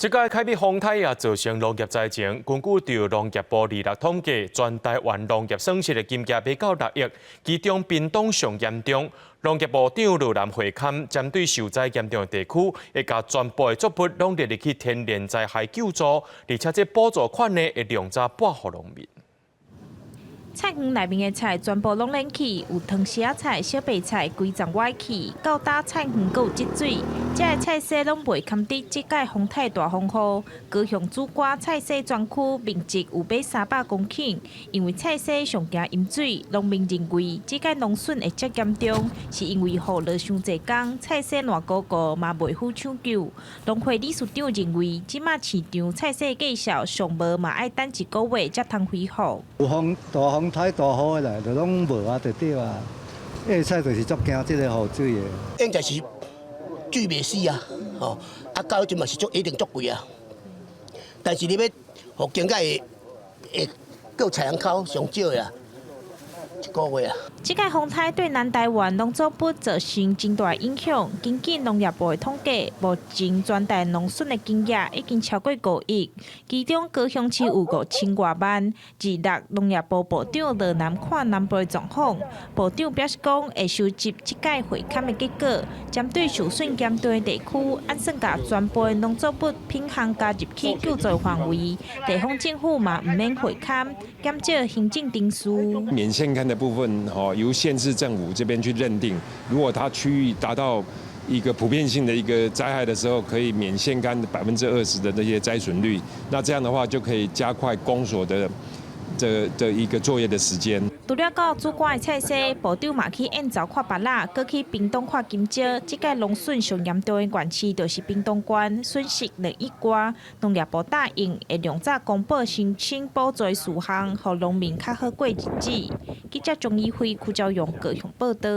这届凯美风台也造成农业灾情。根据由农业部2006统计，全台湾农业损失的金额达到6亿，其中屏东上严重。农业部长罗南会勘针对受灾严重的地区，会将全部的作物拢列入去天然灾害救助，而且这补助款呢会量早拨予农民。菜园内面的菜全部拢冷去，有汤丝菜、小白菜规丛歪去，到搭菜园阁有积水，这些菜色拢未堪得这届风台大风雨。高雄主瓜菜色专区面积有买300公顷，因为菜色上惊淹水，农民认为这届农损会遮严重，是因为雨落伤济工，菜色烂糊糊嘛袂赴抢救。农会理事长认为，即马市场菜色价销上无嘛爱等1个月才通恢复。有大风台大雨的来，就拢无啊，就对啊。叶菜就是足惊即个雨水的。应该是水袂死啊，吼，啊到即嘛是一定足贵啊。但是你要互经济会够采人口上少的啊，1个月啊。这届风台对南台湾农作物造成真大影响。根据农业部的统计，目前全台农损的金额已经超过5亿，其中高雄市有5000多万。26农业部部长罗南看南部的状况，部长表示讲会收集这届会勘的结果，针对受损严重的地区，按算甲全部的农作物品项加入去救助范围。地方政府嘛唔免会勘，减少行政定数。免现勘的部分，由县市政府这边去认定，如果它区域达到一个普遍性的一个灾害的时候，可以免现勘20%的那些灾损率，那这样的话就可以加快公所的一个作业的时间。除了到主管的菜色，部长嘛去燕巢看芭乐，搁去屏东看金蕉。这届农损上严重的县市就是屏东县，损失2亿多。农业部答应会量早公布申请补助事项，让农民较好过日子。记者钟义辉、邱兆勇高雄报道。